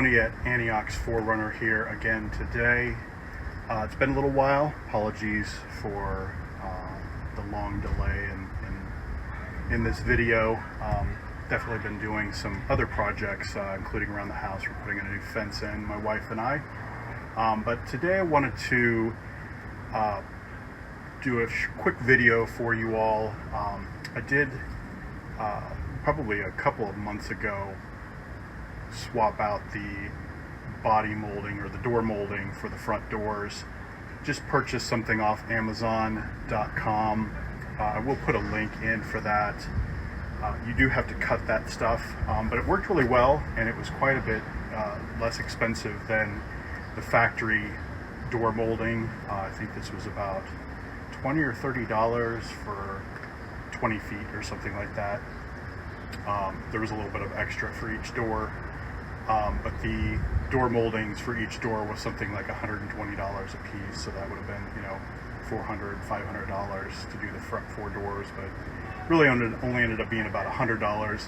Tony at Antioch's 4Runner here again today. It's been a little while. Apologies for the long delay in this video. Definitely been doing some other projects, including around the house. We're putting a new fence in, my wife and I. But today I wanted to do a quick video for you all. I did probably a couple of months ago swap out the body molding or the door molding for the front doors. Just purchased something off Amazon.com. I will put a link in for that. You do have to cut that stuff, but it worked really well, and it was quite a bit less expensive than the factory door molding. I think this was about $20 or $30 for 20 feet or something like that. There was a little bit of extra for each door, but the door moldings for each door was something like $120 a piece, so that would have been, $400, $500 to do the front four doors, but really only ended up being about $100.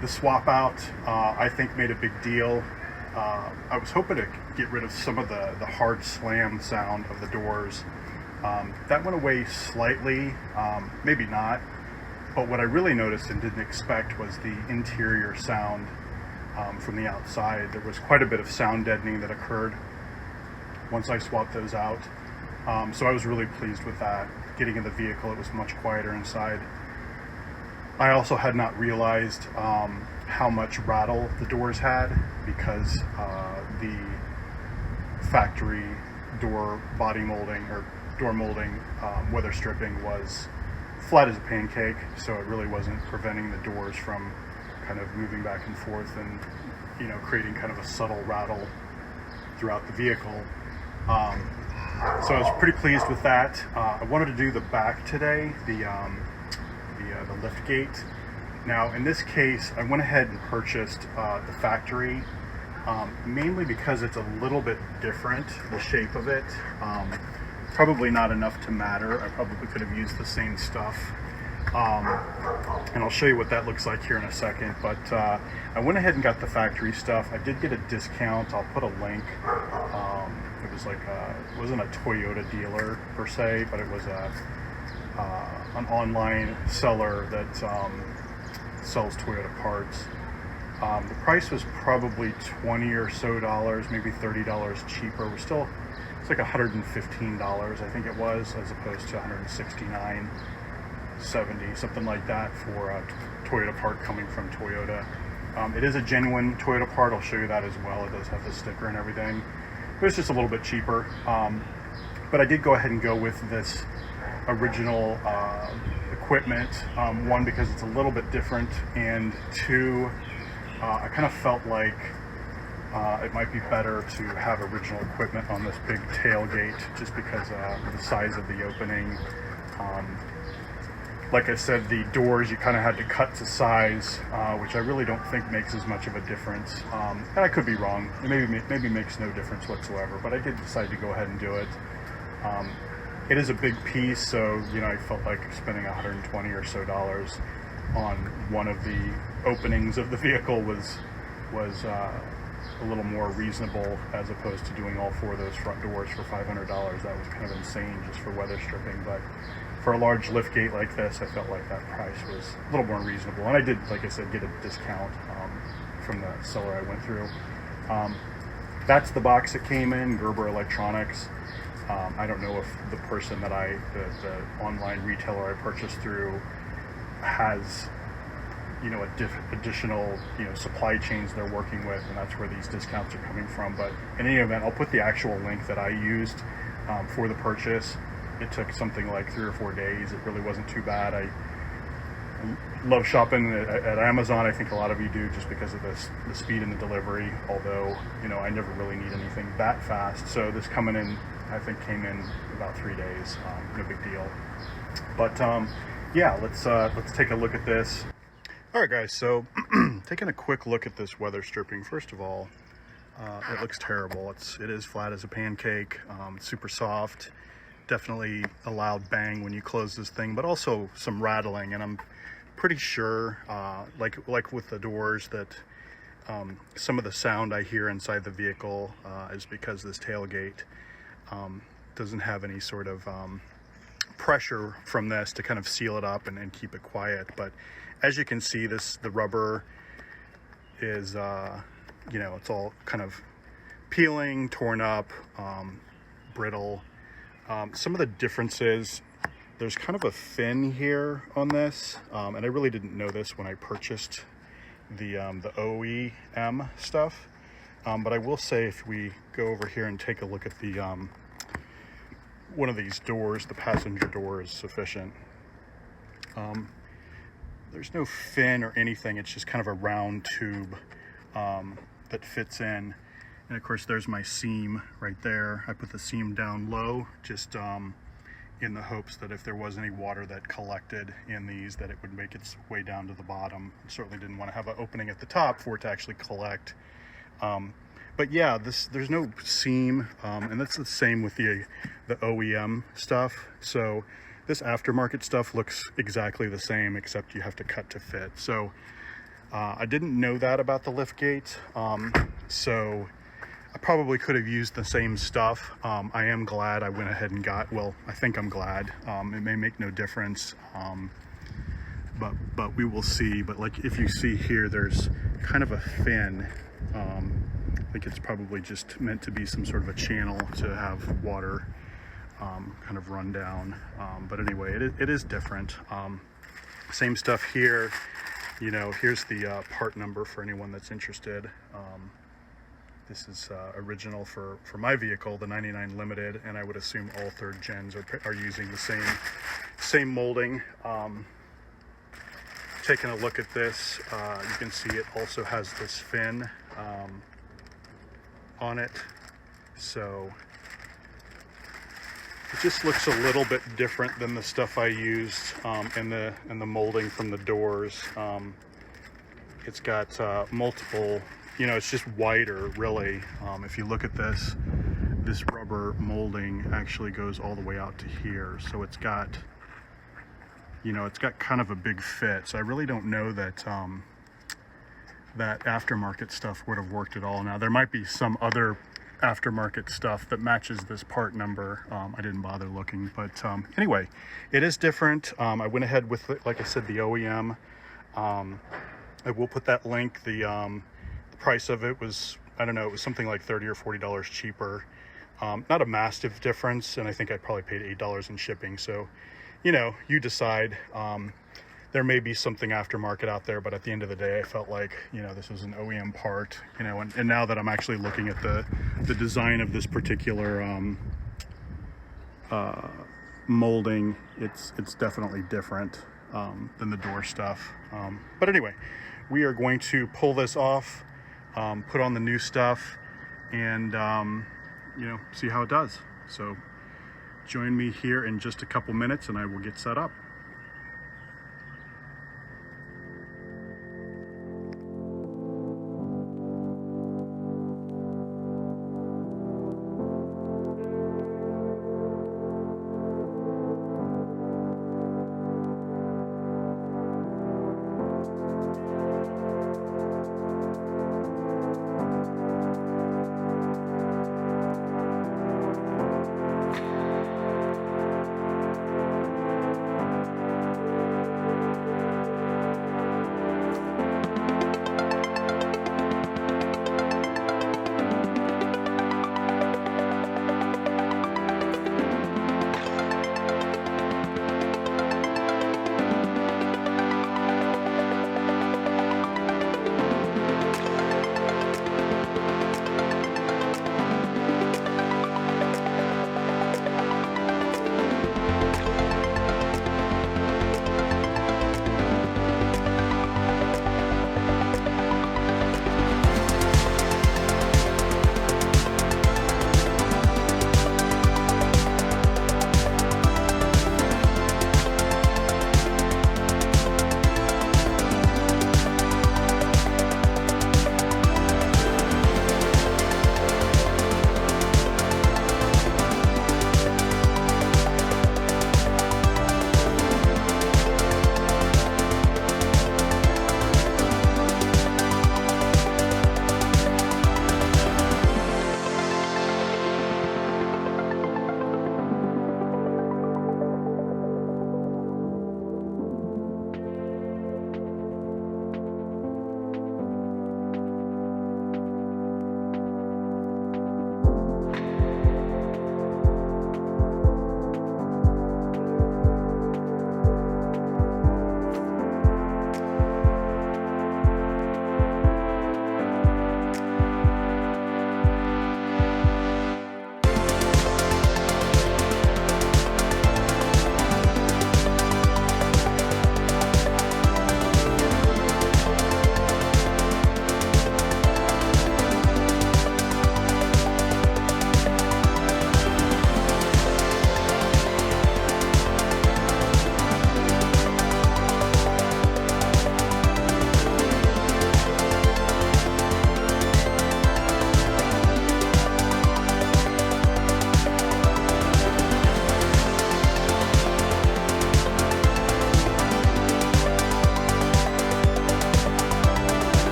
The swap out, I think, made a big deal. I was hoping to get rid of some of the hard slam sound of the doors. That went away slightly, maybe not, but what I really noticed and didn't expect was the interior sound from the outside. There was quite a bit of sound deadening that occurred once I swapped those out. So I was really pleased with that. Getting in the vehicle, it was much quieter inside. I also had not realized how much rattle the doors had, because the factory door body molding or door molding weather stripping was flat as a pancake, so it really wasn't preventing the doors from kind of moving back and forth and creating kind of a subtle rattle throughout the vehicle. So I was pretty pleased with that. I wanted to do the back today, the Liftgate. Now in this case, I went ahead and purchased the factory, mainly because it's a little bit different, the shape of it. Probably not enough to matter. I probably could have used the same stuff. And I'll show you what that looks like here in a second, but I went ahead and got the factory stuff. I did get a discount. I'll put a link. It was like it wasn't a Toyota dealer per se, but it was an online seller that sells Toyota parts. The price was probably $20 or so, maybe $30 cheaper. We're still, it's like $115, I think it was, as opposed to $169.70, something like that, for a Toyota part coming from Toyota. It is a genuine Toyota part. I'll show you that as well. It does have the sticker and everything. It was just a little bit cheaper. But I did go ahead and go with this original equipment. One, because it's a little bit different, and two, I kind of felt like it might be better to have original equipment on this big tailgate, just because of the size of the opening. Like I said, the doors you kind of had to cut to size, which I really don't think makes as much of a difference. And I could be wrong. It maybe makes no difference whatsoever, but I did decide to go ahead and do it. It is a big piece, so I felt like spending $120 or so on one of the openings of the vehicle was a little more reasonable, as opposed to doing all four of those front doors for $500. That was kind of insane just for weather stripping, but for a large liftgate like this, I felt like that price was a little more reasonable. And I did, like I said, get a discount from the seller I went through. That's the box that came in, Gerber Electronics. I don't know if the person that the online retailer I purchased through has, additional, supply chains they're working with, and that's where these discounts are coming from. But in any event, I'll put the actual link that I used for the purchase. It took something like 3 or 4 days. It really wasn't too bad. I love shopping at Amazon. I think a lot of you do, just because of the speed and the delivery, although, I never really need anything that fast. So this coming in, I think, came in about 3 days. No big deal. But yeah, let's take a look at this. All right, guys, so taking a quick look at this weather stripping. First of all, it looks terrible. It is flat as a pancake. It's super soft. Definitely a loud bang when you close this thing, but also some rattling, and I'm pretty sure, like with the doors, that some of the sound I hear inside the vehicle is because this tailgate doesn't have any sort of pressure from this to kind of seal it up and keep it quiet. But as you can see, the rubber is, it's all kind of peeling, torn up, brittle. Some of the differences, there's kind of a fin here on this, and I really didn't know this when I purchased the OEM stuff, but I will say, if we go over here and take a look at the one of these doors, the passenger door is sufficient. There's no fin or anything, it's just kind of a round tube that fits in. And of course there's my seam right there. I put the seam down low, just in the hopes that if there was any water that collected in these, that it would make its way down to the bottom. I certainly didn't want to have an opening at the top for it to actually collect. But yeah, there's no seam, and that's the same with the OEM stuff. So this aftermarket stuff looks exactly the same, except you have to cut to fit. So I didn't know that about the liftgate, so I probably could have used the same stuff. I am glad I went ahead and I think I'm glad. It may make no difference, but we will see. But like, if you see here, there's kind of a fin. I think it's probably just meant to be some sort of a channel to have water kind of run down. But anyway, it is different. Same stuff here. Here's the part number for anyone that's interested. This is original for my vehicle, the 99 Limited, and I would assume all third gens are using the same molding. Taking a look at this, you can see it also has this fin on it, so it just looks a little bit different than the stuff I used in the molding from the doors. It's got multiple. It's just wider, really. If you look at this rubber molding actually goes all the way out to here. So it's got, it's got kind of a big fit. So I really don't know that that aftermarket stuff would have worked at all. Now, there might be some other aftermarket stuff that matches this part number. I didn't bother looking, but anyway, it is different. I went ahead with, like I said, the OEM. I will put that link. The price of it was, I don't know, it was something like $30 or $40 cheaper. Not a massive difference, and I think I probably paid $8 in shipping. So, you decide. There may be something aftermarket out there, but at the end of the day, I felt like, this was an OEM part, and now that I'm actually looking at the design of this particular molding, it's definitely different than the door stuff. But anyway, we are going to pull this off, put on the new stuff, and see how it does. So join me here in just a couple minutes and I will get set up.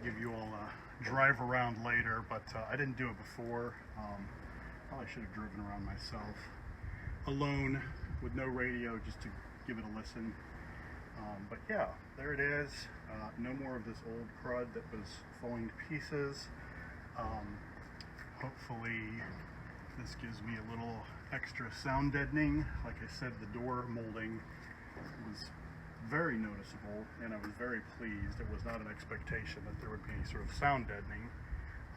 give you all a drive around later, but I didn't do it before. Probably should have driven around myself alone with no radio just to give it a listen. But yeah, there it is. No more of this old crud that was falling to pieces. Hopefully this gives me a little extra sound deadening. Like I said, the door molding was very noticeable and I was very pleased. It was not an expectation that there would be any sort of sound deadening.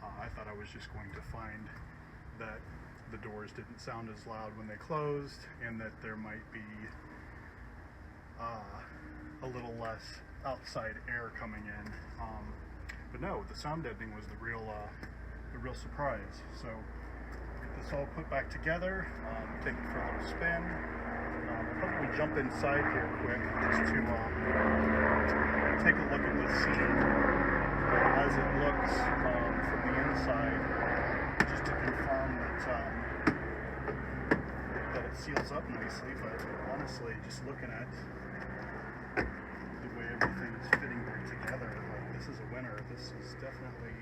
I thought I was just going to find that the doors didn't sound as loud when they closed and that there might be a little less outside air coming in. But no, the sound deadening was the real surprise. So get this all put back together, take it for a little spin. I'll probably jump inside here quick just to take a look at this scene as it looks from the inside, just to confirm that it seals up nicely. But honestly, just looking at the way everything is fitting back together, like, this is a winner. This is definitely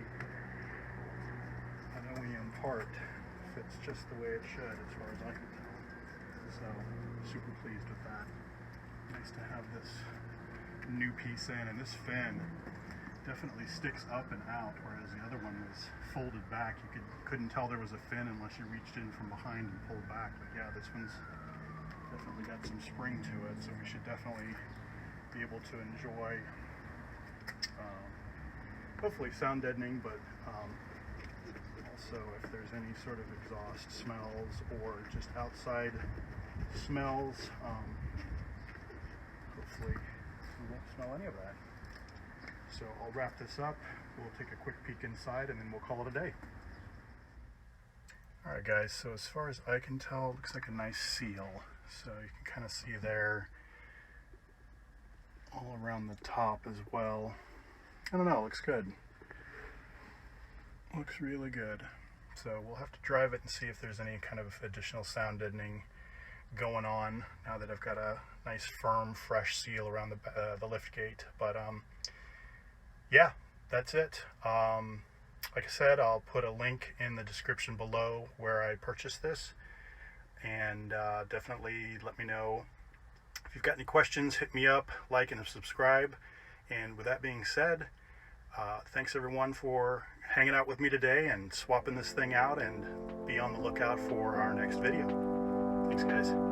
an OEM part. Fits just the way it should as far as I can tell. So super pleased with that. Nice to have this new piece in, and this fin definitely sticks up and out, whereas the other one was folded back. You couldn't tell there was a fin unless you reached in from behind and pulled back. But yeah, this one's definitely got some spring to it, so we should definitely be able to enjoy hopefully sound deadening, but also if there's any sort of exhaust smells or just outside smells, hopefully we won't smell any of that. So I'll wrap this up, we'll take a quick peek inside, and then we'll call it a day. Alright guys, so as far as I can tell, it looks like a nice seal. So you can kind of see there all around the top as well. I don't know, looks good. Looks really good. So we'll have to drive it and see if there's any kind of additional sound deadening going on now that I've got a nice firm fresh seal around the liftgate. But yeah, that's it. Like I said, I'll put a link in the description below where I purchased this, and definitely let me know if you've got any questions. Hit me up, like and subscribe. And with that being said, thanks everyone for hanging out with me today and swapping this thing out, and be on the lookout for our next video. Thanks guys.